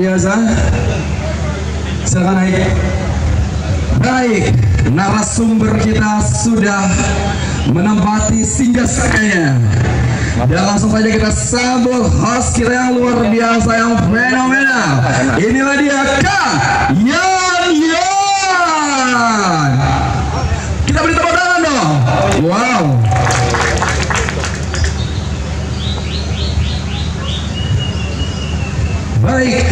biasa. Silakan naik. Baik, narasumber kita sudah menempati singgah-sananya. Dan langsung saja kita sambut host kita yang luar biasa, yang fenomenal. Inilah dia, Kang Yan. Kita beri tepuk tangan dong. Wow. Baik,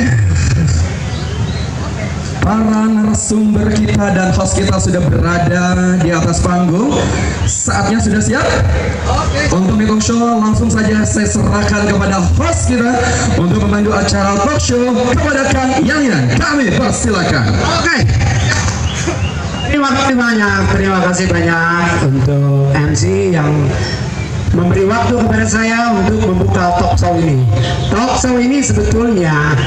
para narasumber kita dan host kita sudah berada di atas panggung. Saatnya sudah siap untuk talk show. Langsung saja saya serahkan kepada host kita untuk memandu acara talk show, kepada Kang Yan. Kami persilakan. Oke. Terima kasih banyak untuk MC yang memberi waktu kepada saya untuk membuka talk show ini. Talk show ini sebetulnya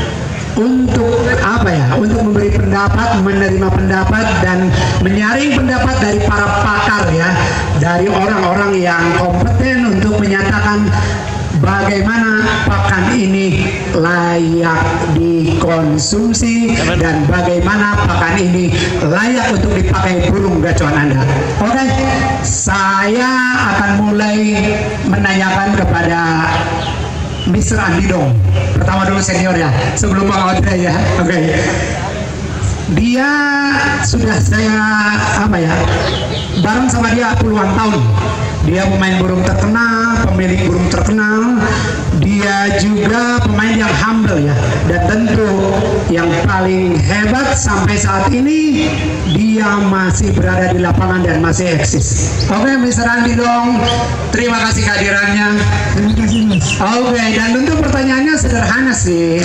untuk apa ya? Untuk memberi pendapat, menerima pendapat, dan menyaring pendapat dari para pakar ya, dari orang-orang yang kompeten untuk menyatakan bagaimana pakan ini layak dikonsumsi dan bagaimana pakan ini layak untuk dipakai burung gacuan Anda. Oke, saya akan mulai menanyakan kepada Mr. Andi dong. Pertama dulu senior ya, sebelum Bang Audrey ya. Oke. Dia sudah saya bareng sama dia puluhan tahun. Dia pemain burung terkenal, pemilik burung terkenal. Dia juga pemain yang humble ya. Dan tentu yang paling hebat sampai saat ini, dia masih berada di lapangan dan masih eksis. Oke, Mr. Andi dong. Terima kasih kehadirannya. Terima kasih, Mas. Oke, dan tentu pertanyaannya sederhana sih.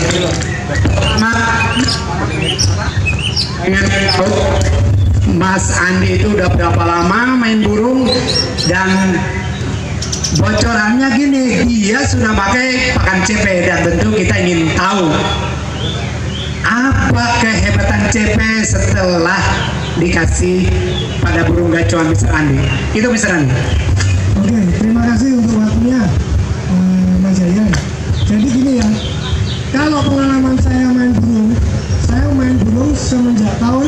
Mas Andi itu udah berapa lama main burung, dan bocorannya gini, dia sudah pakai pakan CP, dan tentu kita ingin tahu apa kehebatan CP setelah dikasih pada burung gacuan Mr. Andi. Itu Mr. Andi. Oke, terima kasih untuk waktunya, Mas Yayan. Jadi gini ya, kalau pengalaman saya main burung semenjak tahun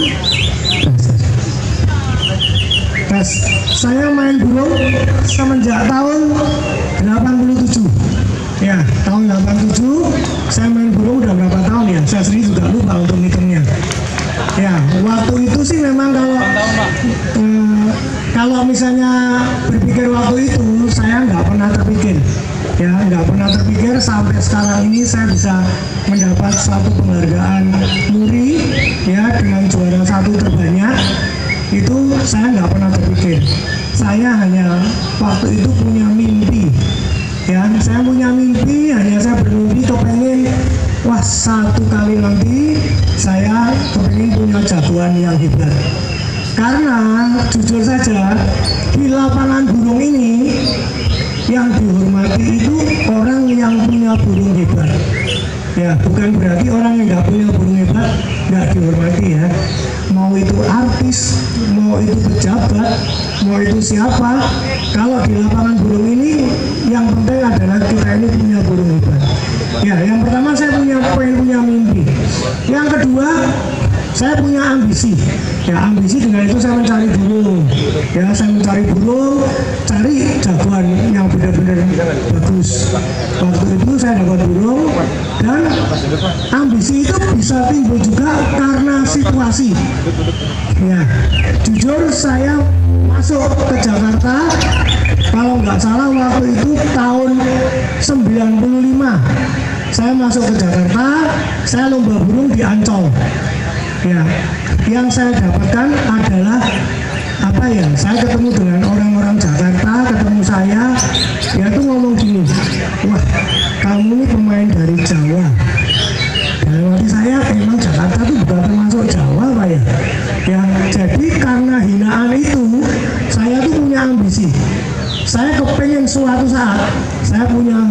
saya main burung semenjak tahun 87. Ya, tahun 87 saya main burung udah berapa tahun ya? Saya sendiri juga lupa untuk hitungnya. Ya, waktu itu sih memang kalau misalnya berpikir waktu itu saya nggak pernah terpikir. Ya, nggak pernah terpikir sampai sekarang ini saya bisa mendapat satu penghargaan Muri ya dengan juara 1 terbanyak. Itu saya nggak pernah terpikir. Saya hanya waktu itu punya mimpi. Ya, saya punya mimpi, hanya saya bermimpi kepengen, wah satu kali nanti saya kepengen punya jagoan yang hebat. Karena jujur saja di lapangan burung ini yang dihormati itu orang yang punya burung hebat. Ya, bukan berarti orang yang nggak punya burung hebat nggak dihormati ya. Mau itu artis, mau itu pejabat, mau itu siapa, kalau di lapangan burung ini yang penting adalah kita ini punya burung hebat. Ya, yang pertama saya punya mimpi. Yang kedua, saya punya ambisi. Ya, ambisi dengan itu saya mencari burung. Ya, saya mencari burung, cari jagoan yang benar-benar bagus. Waktu itu saya dapat burung, dan ambisi itu bisa timbul juga karena situasi. Ya, jujur saya masuk ke Jakarta, kalau nggak salah waktu itu tahun 95. Saya masuk ke Jakarta, saya lomba burung di Ancol. Ya, yang saya dapatkan adalah apa ya? Saya ketemu dengan orang-orang Jakarta, ketemu saya, dia tuh ngomong gini, wah kamu ini pemain dari Jawa. Dalam hati saya, emang Jakarta tuh bukan termasuk Jawa Pak ya? Ya, jadi karena hinaan itu, saya tuh punya ambisi. Saya kepengen suatu saat saya punya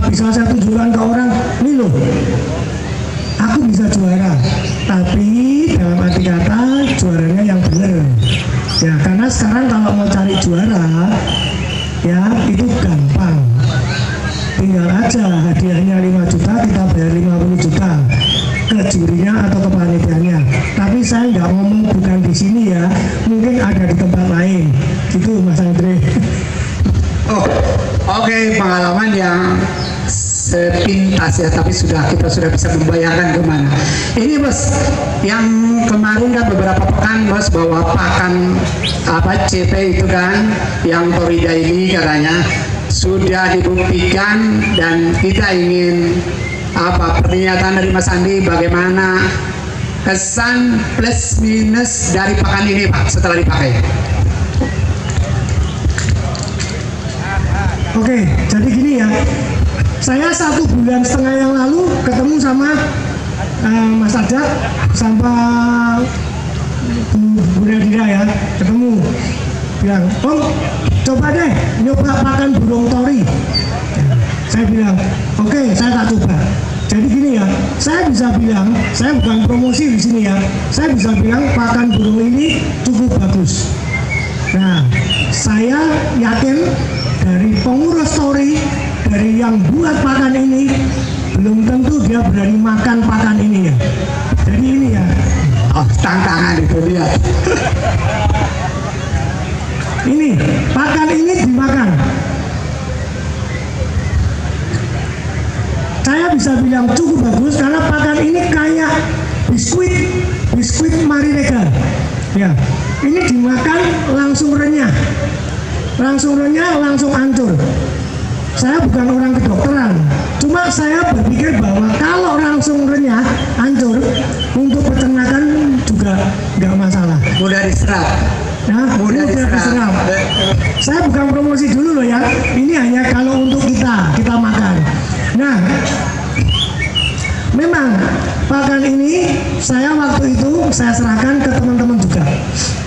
bisa saya tunjukkan ke orang, nih loh, aku bisa juara. Tapi dalam arti kata juaranya yang benar. Ya, karena sekarang kalau mau cari juara, ya itu gampang. Tinggal aja hadiahnya 5 juta, kita bayar 50 20 juta ke jurinya atau ke panitianya. Tapi saya nggak ngomong bukan di sini ya, mungkin ada di tempat lain. Gitu Mas Andre. Oh, oke, pengalaman yang sepintas ya, tapi kita sudah bisa membayangkan kemana. Ini Bos, yang kemarin kan beberapa pekan Bos bawa pakan CP itu kan, yang Torida ini katanya sudah dibuktikan, dan kita ingin pernyataan dari Mas Andi bagaimana kesan plus minus dari pakan ini Pak setelah dipakai. Oke, jadi gini ya, saya 1,5 bulan yang lalu ketemu sama Mas Ajak sama Bu Nadira ya, ketemu, bilang, Om, coba deh nyoba pakan burung tori. Saya bilang, oke, saya tak coba. Jadi gini ya, saya bisa bilang, saya bukan promosi di sini ya, saya bisa bilang pakan burung ini cukup bagus. Nah, saya yakin dari pengurus tori, dari yang buat pakan ini, belum tentu dia berani makan pakan ini ya. Jadi ini ya, tantangan itu lihat. Ini pakan ini dimakan. Saya bisa bilang cukup bagus karena pakan ini kayak biskuit marinega. Ya, ini dimakan langsung renyah, langsung hancur. Saya bukan orang kedokteran, cuma saya berpikir bahwa kalau langsung renyah, hancur, untuk peternakan juga nggak masalah. Mudah diserap. Nah, mudah diserap. Saya bukan promosi dulu loh ya. Ini hanya kalau untuk kita makan. Nah, memang pakan ini saya waktu itu saya serahkan ke teman-teman juga.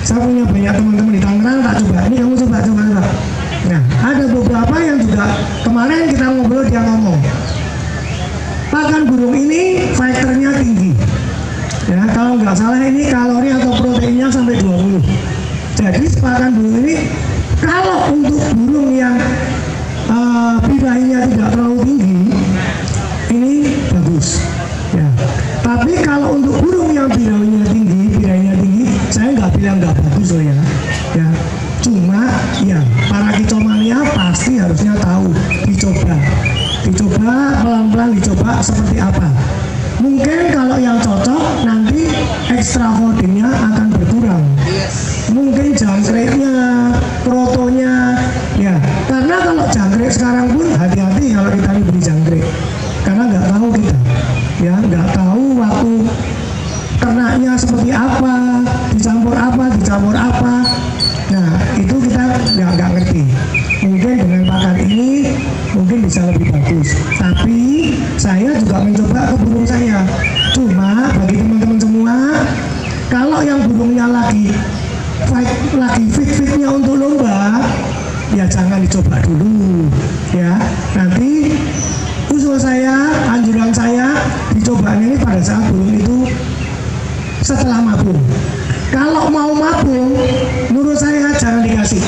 Saya punya banyak teman-teman di Tangerang, tak coba. Ini kamu coba. Nah, ada beberapa yang juga kemarin kita ngobrol, dia ngomong pakan burung ini fibernya tinggi. Ya, kalau nggak salah ini kalori atau proteinnya sampai 20. Jadi pakan burung ini kalau untuk burung yang birahinya tidak terlalu tinggi, ini bagus. Ya. Tapi kalau untuk burung yang birahinya tinggi, saya nggak bilang nggak bagus loh ya. Ya. Cuma ya para kicomania pasti harusnya tahu, dicoba pelan-pelan, dicoba seperti apa. Mungkin kalau yang cocok nanti ekstra holdingnya akan berkurang. Mungkin jangkriknya, protonya, ya. Karena kalau jangkrik sekarang pun hati-hati kalau kita beli jangkrik, karena nggak tahu kita, ya nggak tahu waktu ternaknya seperti apa, dicampur apa. Nah itu kita nggak ngerti. Mungkin dengan pakan ini mungkin bisa lebih bagus. Tapi saya juga mencoba ke burung saya. Cuma bagi teman-teman semua, kalau yang burungnya lagi fit-fitnya untuk lomba, ya jangan dicoba dulu. Ya nanti usul saya, anjuran saya, dicobanya ini pada saat burung itu setelah mabung. Kalau mau mabung, menurut saya jangan dikasih.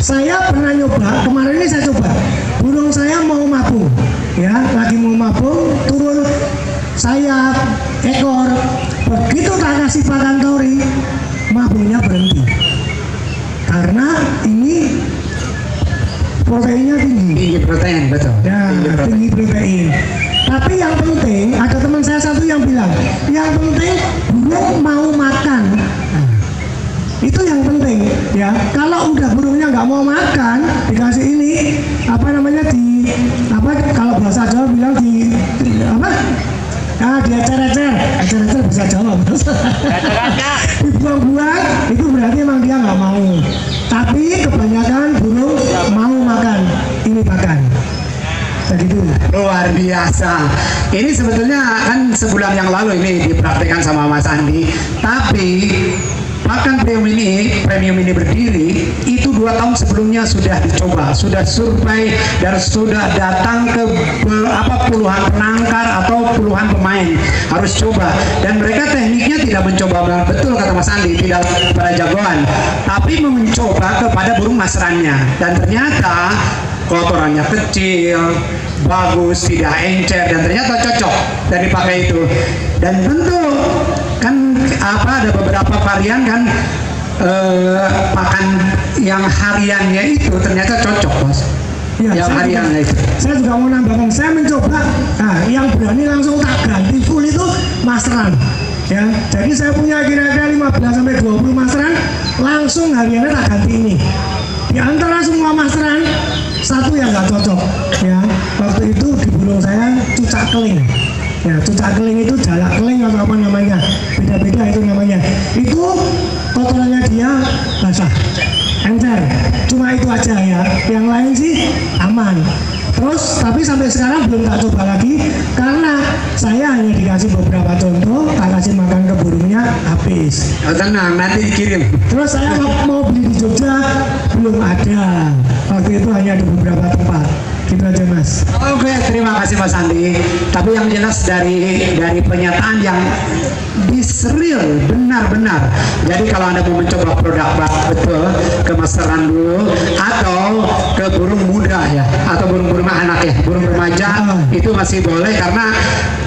Saya pernah nyoba, kemarin ini saya coba, burung saya mau mabung, ya lagi mau mabung, turun sayap, ekor, begitu tak kasih pakan tori, mabungnya berhenti. Karena ini proteinnya tinggi. Tinggi protein, betul. Ya, tinggi protein. Tapi yang penting, ada teman saya satu yang bilang, yang penting burung mau makan. Nah, itu yang penting, ya. Kalau udah burungnya nggak mau makan, dikasih ini, kalau bahasa Jawa bilang dia ecer-ecer bisa jawab. Dibuang-buang, itu berarti emang dia nggak mau. Tapi kebanyakan burung mau makan ini pakan. Begitu. Luar biasa. Ini sebetulnya kan sebulan yang lalu ini dipraktikkan sama Mas Andi. Tapi pakan premium ini berdiri itu 2 tahun sebelumnya sudah dicoba, sudah survei dan sudah datang ke puluhan penangkar atau puluhan pemain harus coba, dan mereka tekniknya tidak mencoba betul kata Mas Andi, tidak pada jagoan, tapi mencoba kepada burung masrannya, dan ternyata kotorannya kecil, bagus, tidak encer, dan ternyata cocok dari pakai itu. Dan tentu kan ada beberapa varian kan pakan yang hariannya itu ternyata cocok, Bos. Ya, yang hariannya itu. Saya juga mau nambahkan, saya mencoba, yang berani langsung tak ganti full itu masteran. Ya, jadi saya punya kira-kira 15-20 masteran, langsung hariannya tak ganti ini. Di antara semua masteran, satu yang nggak cocok. Ya, waktu itu di burung saya cucak keling. Ya, cucak keling itu jalak keling atau apa namanya, beda-beda itu namanya. Itu kotorannya dia basah, encer, cuma itu aja ya. Yang lain sih aman. Terus tapi sampai sekarang belum tak coba lagi karena saya hanya dikasih beberapa contoh, tak kasih makan ke burungnya habis. Oh, tenang, nanti dikirim. Terus saya mau beli di Jogja belum ada. Waktu itu hanya di beberapa tempat. Gitu aja, Mas. Oke, terima kasih Mas Andi. Tapi yang jelas dari pernyataan yang disreal benar-benar. Jadi kalau Anda mau mencoba produk betul ke masteran dulu atau ke burung muda ya, atau burung-burung anak ya, burung remaja itu masih boleh karena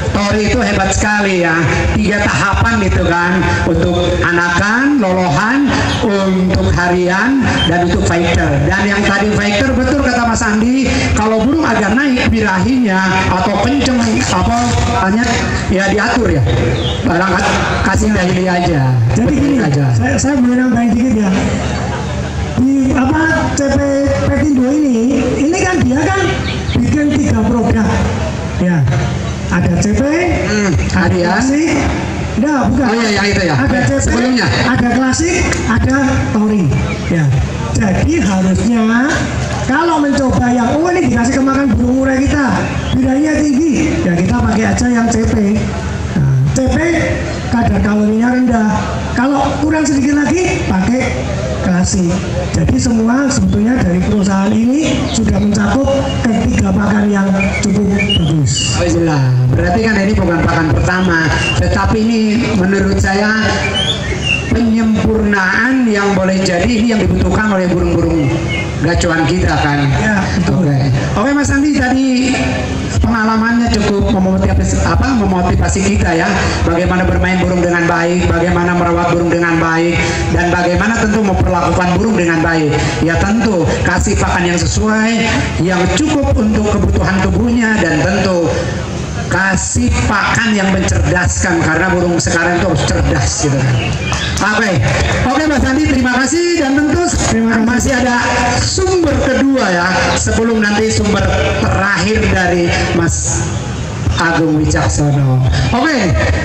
Tori itu hebat sekali ya, 3 tahapan gitu kan, untuk anakan, lolohan, untuk harian, dan untuk fighter. Dan yang tadi fighter betul kata Mas Andi, kalau burung agak naik birahinya atau kenceng apa hanya ya diatur ya, barang kasih dahili aja. Jadi gini, saya boleh nambahin dikit ya. Di CP Petindo ini kan dia kan bikin 3 produk ya. Ada CP, ada klasik, enggak bukan. Oh iya, yang itu ya. Ada CP, sebelumnya. ada klasik, ada Tori. Ya. Jadi harusnya kalau mencoba yang ini dikasih kemakan burung murai kita, bidangnya tinggi, ya kita pakai aja yang CP. Nah, CP kadar kalorinya rendah. Kalau kurang sedikit lagi pakai klasik. Jadi semua sebetulnya dari perusahaan ini sudah mencakup ketiga pakan yang cukup bagus. Oh jelas. Berarti kan ini bukan pakan pertama, tetapi ini menurut saya penyempurnaan yang boleh jadi ini yang dibutuhkan oleh burung-burung gacuan kita kan. Ya, betul. Oke Mas Andi, tadi pengalamannya cukup memotivasi kita ya, bagaimana bermain burung dengan baik, bagaimana merawat burung dengan baik, dan bagaimana tentu memperlakukan burung dengan baik. Ya tentu kasih pakan yang sesuai, yang cukup untuk kebutuhan tubuhnya, dan tentu kasih pakan yang mencerdaskan karena burung sekarang itu harus cerdas gitu. Oke Mas Andi, terima kasih, dan tentu masih ada sumber kedua ya sebelum nanti sumber terakhir dari Mas Agung Wicaksono. Oke,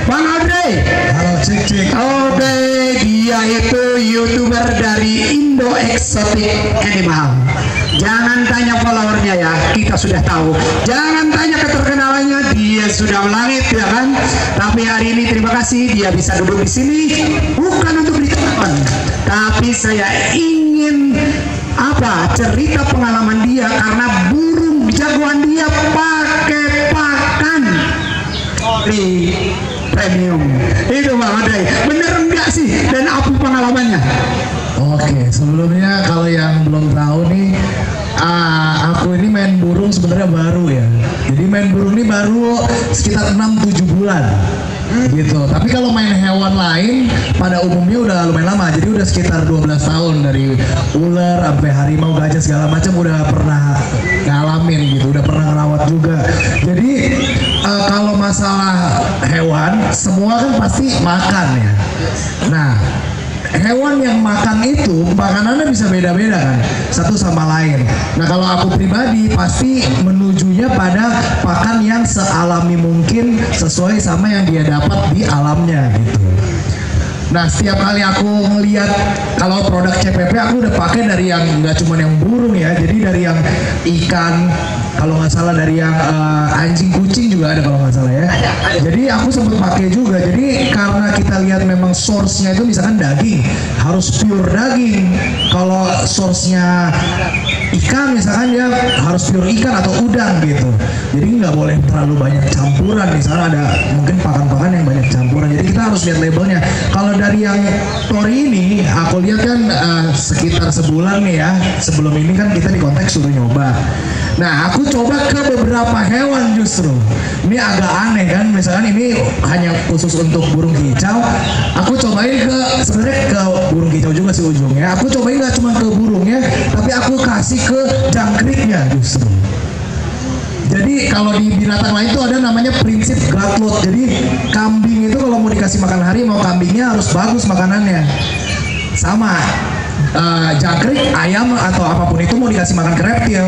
Bang Andre. Halo Cik. Oke, dia itu YouTuber dari Indo Exotic Animal. Jangan tanya followernya ya, kita sudah tahu. Jangan tanya keterkenalannya, dia sudah melangit ya kan. Tapi hari ini terima kasih dia bisa duduk di sini bukan untuk ditonton, tapi saya ingin cerita pengalaman dia karena burung jagoan dia pakai pakan Tori premium. Itu Bang Andre, bener enggak sih? Dan apa pengalamannya? Oke, sebelumnya kalau yang belum tahu nih, aku ini main burung sebenarnya baru ya. Jadi main burung ini baru sekitar 6-7 bulan gitu. Tapi kalau main hewan lain pada umumnya udah lumayan lama. Jadi udah sekitar 12 tahun, dari ular sampai harimau, gajah segala macam udah pernah ngalamin gitu, udah pernah ngerawat juga. Jadi kalau masalah hewan semua kan pasti makan ya. Nah, hewan yang makan itu makanannya bisa beda-beda kan, satu sama lain. Nah kalau aku pribadi pasti menujunya pada pakan yang sealami mungkin, sesuai sama yang dia dapat di alamnya gitu. Nah setiap kali aku ngelihat kalau produk CPP, aku udah pakai dari yang nggak cuma yang burung ya, jadi dari yang ikan, kalau nggak salah dari yang anjing kucing juga ada kalau nggak salah ya. Jadi aku sempat pakai juga. Jadi karena kita lihat memang source-nya itu misalkan daging, harus pure daging. Kalau source-nya ikan misalkan dia harus pure ikan atau udang gitu. Jadi nggak boleh terlalu banyak campuran. Misalnya ada mungkin pakan-pakan yang banyak campuran. Jadi kita harus lihat labelnya. Kalau dari yang Tori ini, aku lihat kan sekitar sebulan nih ya. Sebelum ini kan kita di konteks suruh nyoba. Nah, aku coba ke beberapa hewan justru. Ini agak aneh kan, misalkan ini hanya khusus untuk burung kicau. Aku cobain sebenarnya ke burung kicau juga sih ujungnya. Aku cobain nggak cuma ke burungnya, tapi aku kasih ke jangkriknya justru. Jadi kalau di binatang lain itu ada namanya prinsip Gradlot. Jadi kambing itu kalau mau dikasih makan harimau, kambingnya harus bagus makanannya. Sama jangkrik, ayam atau apapun itu mau dikasih makan ke reptil,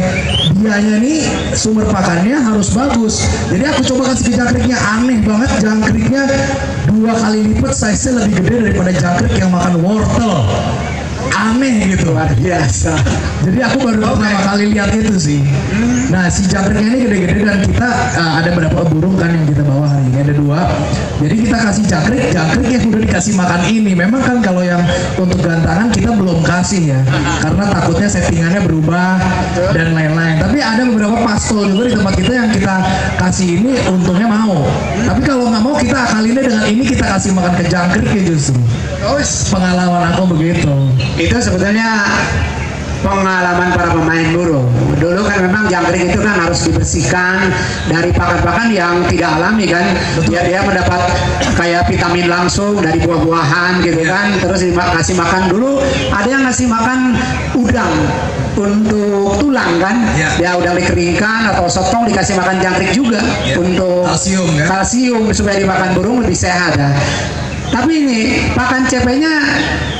dianya nih sumber pakannya harus bagus. Jadi aku coba kasih ke jangkriknya, aneh banget, jangkriknya 2 kali lipat size-nya lebih gede daripada jangkrik yang makan wortel. Aneh gitu, luar biasa. Jadi aku baru pertama kali lihat itu sih. Nah, si jangkriknya ini gede-gede dan kita ada beberapa burung kan yang kita bawa hari ini, ada 2. Jadi kita kasih jangkrik yang udah dikasih makan ini. Memang kan kalau yang untuk gantangan kita belum kasih ya, karena takutnya settingannya berubah dan lain-lain. Tapi ada beberapa pastol juga di tempat kita yang kita kasih ini untungnya mau. Tapi kalau nggak mau kita akalinnya dengan ini, kita kasih makan ke jangkrik ya justru. Pengalaman aku begitu. Itu sebetulnya pengalaman para pemain burung. Dulu kan memang jangkrik itu kan harus dibersihkan dari pakan-pakan yang tidak alami kan. Dia mendapat kayak vitamin langsung dari buah-buahan gitu kan. Terus dikasih makan dulu, ada yang ngasih makan udang untuk tulang kan. Dia udang dikeringkan atau sotong dikasih makan jangkrik juga untuk kalsium kan? Kalsium supaya dimakan burung lebih sehat ya. Tapi ini pakan CP-nya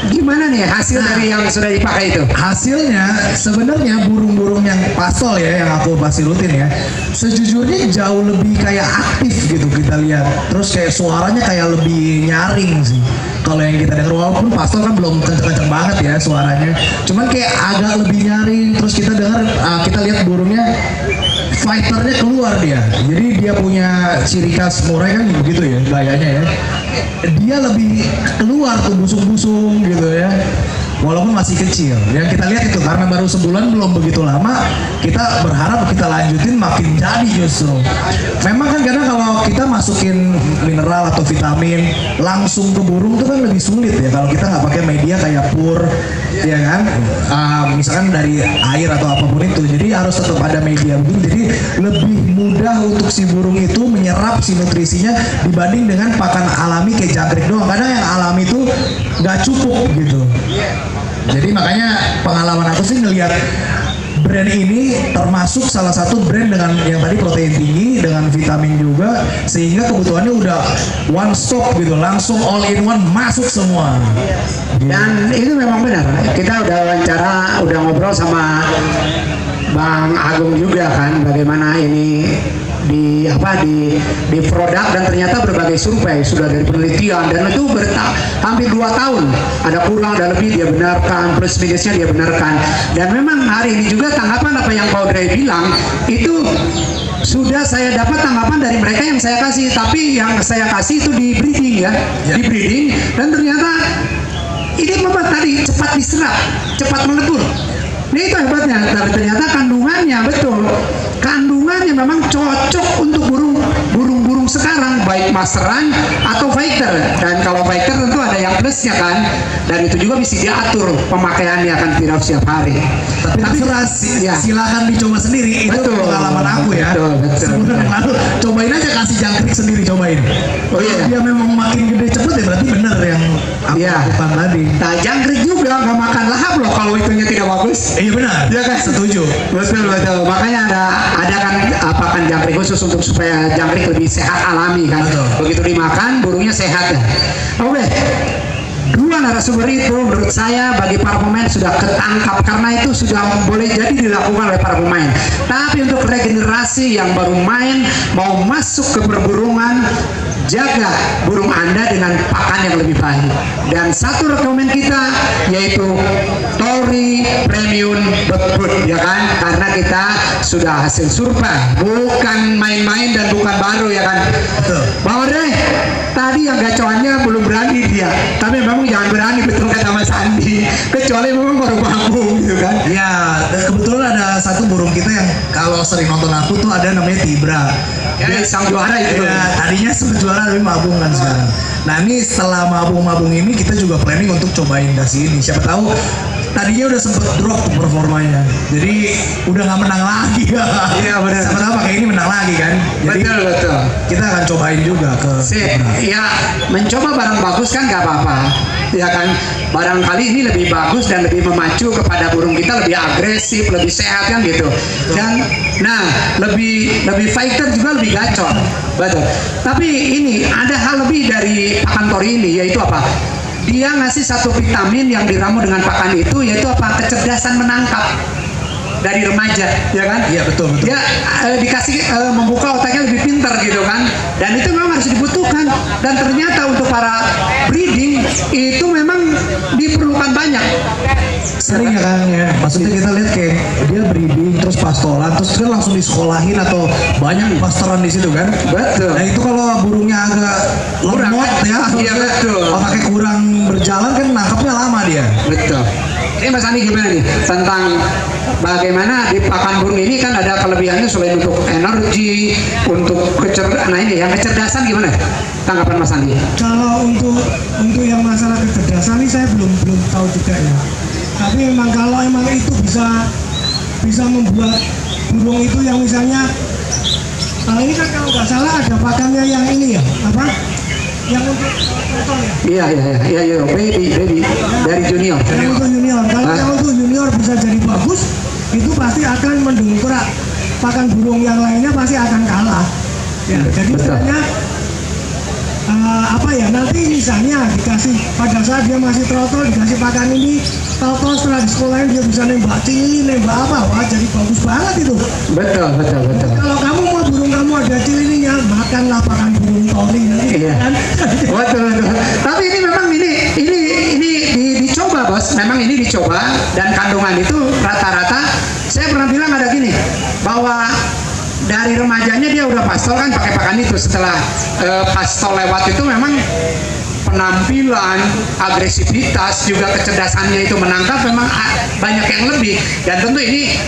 gimana nih hasil dari yang sudah dipakai itu? Hasilnya sebenarnya burung-burung yang pasol ya, yang aku pasti rutin ya, sejujurnya jauh lebih kayak aktif gitu kita lihat. Terus kayak suaranya kayak lebih nyaring sih. Kalau yang kita dengar, walaupun pasol kan belum kenceng-kenceng banget ya suaranya, cuman kayak agak lebih nyaring. Terus kita dengar, kita lihat burungnya fighternya keluar dia. Jadi dia punya ciri khas murai kan begitu ya gayanya ya. Dia lebih keluar tuh busung-busung gitu ya. Walaupun masih kecil. Yang kita lihat itu karena baru sebulan belum begitu lama, kita berharap kita lanjutin makin jadi justru. Memang kan karena kalau kita masukin mineral atau vitamin langsung ke burung itu kan lebih sulit ya kalau kita nggak pakai media kayak pur, ya kan? Misalkan dari air atau apapun itu. Jadi harus tetap ada media begini. Jadi lebih mudah untuk si burung itu menyerap si nutrisinya dibanding dengan pakan alami kayak jangkrik doang. Kadang yang alami itu nggak cukup gitu. Jadi makanya pengalaman aku sih ngelihat brand ini termasuk salah satu brand dengan yang tadi protein tinggi dengan vitamin juga, sehingga kebutuhannya udah one stop gitu, langsung all in one masuk semua. Dan itu memang benar. Kita udah wawancara, udah ngobrol sama Bang Agung juga kan, bagaimana ini di produk, dan ternyata berbagai survei sudah dari penelitian, dan itu hampir 2 tahun, ada kurang ada lebih dia benarkan, plus minusnya dia benarkan. Dan memang hari ini juga tanggapan apa yang Pak Audrey bilang itu sudah saya dapat tanggapan dari mereka yang saya kasih, tapi yang saya kasih itu di breeding ya. Di breeding, dan ternyata ini memang tadi cepat diserap, cepat melebur. Nah itu hebatnya, tapi ternyata kandungannya betul, kandungannya memang cocok untuk burung-burung sekarang, baik masteran atau fighter. Dan kalau fighter tentu ada yang plusnya kan, dan itu juga bisa diatur pemakaiannya kan tidak setiap hari. Tapi ya, silakan dicoba sendiri. Itu pengalaman aku ya. Sebulan yang lalu cobain aja, kasih jangkrik sendiri, cobain. Oh iya, dia memang makin gede cepet ya, berarti bener yang aku lakukan tadi. Nah jangkrik juga nggak makan lahap loh kalau itunya tidak bagus. Iya benar, dia kan setuju. Betul. Makanya ada kan pakan jangkrik khusus untuk supaya jangkrik lebih sehat alami kan. Betul. Begitu dimakan burungnya sehat ya. Oke. 2 narasumber itu menurut saya bagi para pemain sudah ketangkap, karena itu sudah boleh jadi dilakukan oleh para pemain. Tapi untuk regenerasi yang baru main mau masuk ke perburungan, jaga burung Anda dengan pakan yang lebih baik. Dan satu rekomen kita yaitu Tori Premium Food, ya kan? Karena kita sudah hasil survei, bukan main-main dan bukan baru, ya kan? Bahwa deh, tadi yang gacoannya belum berani dia, tapi memang jangan berani, betul kata Mas Andi, kecuali memang baru mampu gitu kan. Ya, dan kebetulan ada satu burung kita yang kalau sering nonton aku tuh ada namanya Tibra. Ya, sang juara itu. Ya, tadinya sempat juara tapi mabung kan sekarang. Nah ini setelah mabung-mabung ini kita juga planning untuk cobain dasi ini. Siapa tahu tadinya udah sempet drop tuh performanya, jadi udah nggak menang lagi. Iya benar. Siapa tahu pakai ini menang lagi kan. Jadi Betul. kita akan cobain juga ke Sip. Ya, mencoba barang bagus kan nggak apa-apa, ya kan? Barangkali ini lebih bagus dan lebih memacu kepada burung kita, lebih agresif, lebih sehat kan gitu. Dan nah, lebih fighter juga, lebih gacor. Betul. Tapi ini ada hal lebih dari pakan Tori ini, yaitu apa? Dia ngasih satu vitamin yang diramu dengan pakan itu, yaitu apa? Kecerdasan menangkap dari remaja, ya kan? Iya betul. Dia dikasih membuka otaknya lebih pintar gitu kan, dan itu memang harus dibutuhkan. Dan ternyata untuk para breeding itu memang diperlukan banyak. Sering ya kan ya, maksudnya kita lihat kayak dia breeding terus pastoran terus kan langsung disekolahin atau banyak pastoran di situ kan. Betul. Nah itu kalau burungnya agak lemot ya, Iya betul. otaknya kurang berjalan kan nangkapnya lama dia. Betul. Ini Mas Andi gimana nih tentang bagaimana di pakan burung ini kan ada kelebihannya selain untuk energi, untuk nah ini yang kecerdasan gimana? Tanggapan Mas Andi? Kalau untuk yang masalah kecerdasan ini saya belum tahu juga ya. Tapi memang kalau emang itu bisa membuat burung itu yang misalnya ini kan kalau nggak salah ada pakannya yang ini ya, apa? Yang untuk total ya? Iya, baby dari junior. Yang untuk junior, kalau yang untuk junior bisa jadi bagus, itu pasti akan mendongkrak pakan burung yang lainnya pasti akan kalah. Ya, jadi misalnya apa ya, nanti misalnya dikasih pada saat dia masih trotol dikasih pakan ini, tahu-tahu setelah di sekolahin dia bisa nembak cilili, nembak apa, wah jadi bagus banget itu. Betul. Kalau kamu mau burung kamu ada cililinya, makanlah pakan burung Tori nanti. Iya. Kan? Betul. Tapi ini memang ini dicoba bos, memang ini dicoba, dan kandungan itu rata-rata saya pernah bilang ada gini, bahwa dari remajanya dia udah pastol kan pakai pakan itu. Setelah pastol lewat itu memang penampilan, agresivitas, juga kecerdasannya itu menangkap memang banyak yang lebih. Dan tentu ini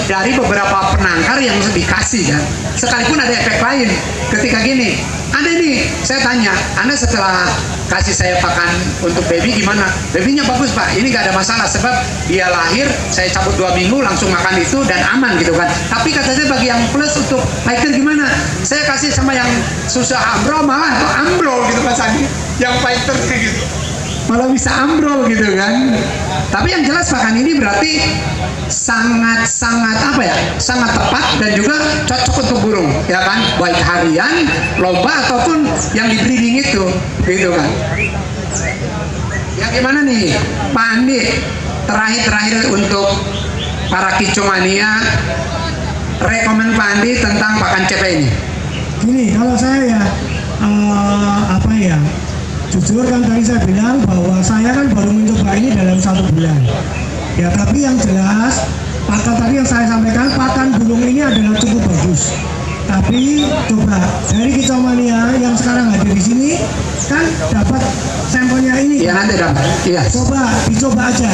dari beberapa penangkar yang dikasih kan. Sekalipun ada efek lain ketika gini, Anda ini saya tanya, Anda setelah kasih saya pakan untuk baby gimana? Babynya bagus Pak, ini gak ada masalah sebab dia lahir, saya cabut 2 minggu langsung makan itu dan aman gitu kan. Tapi katanya bagi yang plus untuk fighter gimana? Saya kasih sama yang susah ambrol malah ambrol gitu Mas Andi, yang fighter kayak gitu malah bisa ambrol gitu kan. Tapi yang jelas pakan ini berarti sangat apa ya, sangat tepat dan juga cocok untuk burung ya kan, baik harian, lomba ataupun yang di breeding itu gitu kan. Ya gimana nih Pak Andi, terakhir untuk para kicomania, rekomen Pak Andi tentang pakan CP ini? Gini, kalau saya ya apa ya, jujur kan tadi saya bilang bahwa saya kan baru mencoba ini dalam 1 bulan. Ya, tapi yang jelas pakan tadi yang saya sampaikan, pakan burung ini adalah cukup bagus. Tapi coba dari Kicomania yang sekarang ada di sini kan dapat sampelnya ini. Iya nanti dapat. Iya. Coba dicoba aja.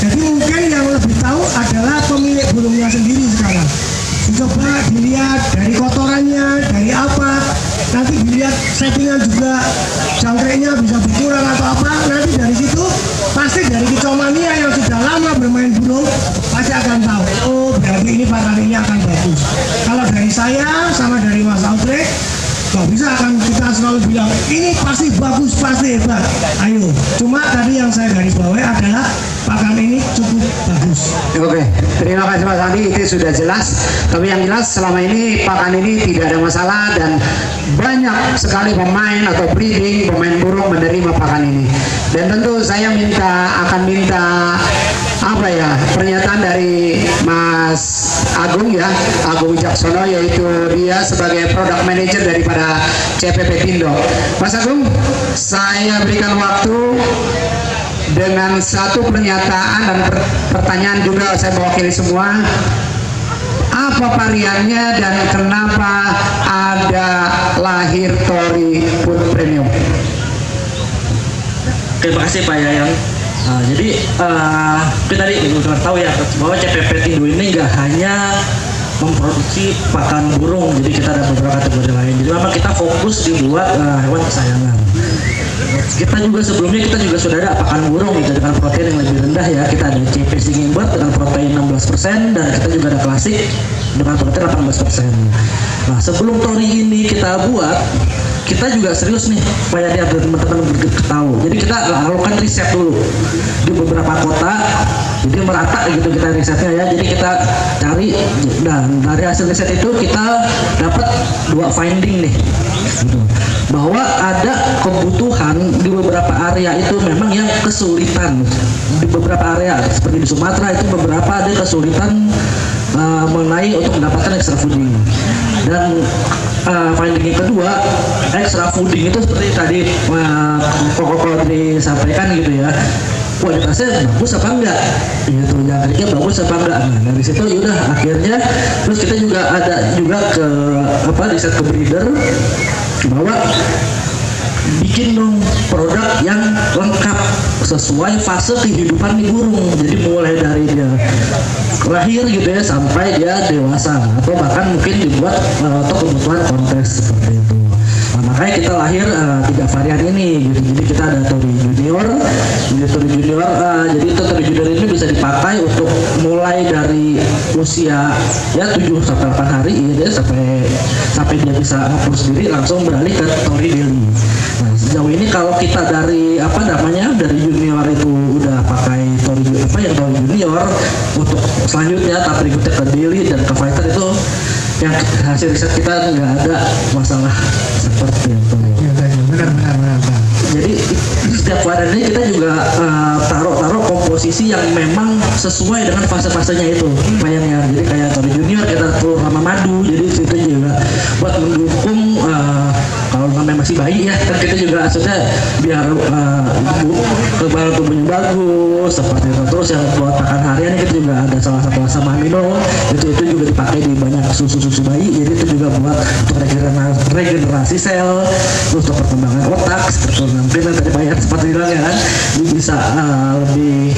Jadi mungkin yang lebih tahu adalah pemilik burungnya sendiri sekarang. Dicoba dilihat dari kotorannya, dari apa. Nanti dilihat settingan juga, jangkriknya bisa berkurang atau apa. Nanti dari situ pasti dari Kicomania yang sudah lama bermain burung pasti akan tahu. Oh berarti ini pakan ini akan bagus. Kalau dari saya sama dari Mas Audrey, nggak bisa akan kita selalu bilang ini pasti bagus, pasti hebat. Ayo, cuma tadi yang saya garis bawahi adalah pakan ini cukup bagus. Oke, terima kasih Mas Andi, itu sudah jelas. Tapi yang jelas selama ini pakan ini tidak ada masalah dan banyak sekali pemain atau breeding, pemain burung menerima pakan ini. Dan tentu saya akan minta apa ya, pernyataan dari Mas Agung ya, Agung Jaksono, yaitu dia sebagai product manager daripada CPP Pindo. Mas Agung, saya berikan waktu dengan satu pernyataan dan pertanyaan juga, saya mewakili semua. Apa variannya dan kenapa ada lahir Tori Food Premium? Terima kasih Pak Yayan. Jadi kita tadi sudah tahu ya bahwa CPP Pindo ini nggak hanya memproduksi pakan burung, jadi kita ada beberapa kategori lain. Jadi memang kita fokus dibuat hewan kesayangan. Kita juga sebelumnya sudah ada pakan burung gitu, dengan protein yang lebih rendah ya. Kita ada CP Singing Bird dengan protein 16% dan kita juga ada klasik dengan protein 18%. Nah, sebelum Tori ini kita buat, kita juga serius nih supaya dia teman-teman tahu. Jadi kita lakukan riset dulu di beberapa kota, jadi merata gitu kita risetnya ya. Jadi kita cari, dan dari hasil riset itu kita dapat 2 finding nih, gitu. Bahwa ada kebutuhan di beberapa area itu memang yang kesulitan. Di beberapa area seperti di Sumatera itu beberapa ada kesulitan mengenai untuk mendapatkan extra fooding. Dan finding yang kedua, extra fooding itu seperti tadi Koko disampaikan gitu ya, kualitasnya bagus apa enggak gitu, jangkarnya bagus apa enggak. Nah dari situ yaudah akhirnya terus kita juga ada ke riset ke breeder bahwa bikin dong produk yang lengkap sesuai fase kehidupan di burung. Jadi mulai dari dia lahir gitu ya sampai dia dewasa, atau bahkan mungkin dibuat untuk kebutuhan kontes seperti itu. Nah, makanya kita lahir 3 varian ini gitu. Jadi kita ada Tori Junior, jadi itu Tori Junior ini bisa dipakai untuk mulai dari usia ya 7-8 hari ya, sampai dia bisa ngatur sendiri, langsung beralih ke Tori Daily. Nah, sejauh ini kalau kita dari dari junior itu udah pakai Tori Junior, untuk selanjutnya tahap berikutnya ke Daily dan ke Fighter, itu yang hasil riset kita nggak ada masalah seperti itu. Ya, benar. Jadi setiap varian ini kita juga taruh komposisi yang memang sesuai dengan fase-fasenya itu, bayangnya. Jadi kayak Tori Junior kita tuh sama madu, jadi itu juga buat mendukung kalau namanya masih bayi ya, kan kita juga maksudnya biar kekebalan tubuhnya bagus seperti itu. Terus yang buat pakan harian kita juga ada salah satu asam amino, itu juga dipakai di banyak susu bayi, jadi itu juga buat untuk regenerasi sel, terus untuk perkembangan otak seperti nanti tadi Pak Yan seperti bilang ya kan, jadi bisa lebih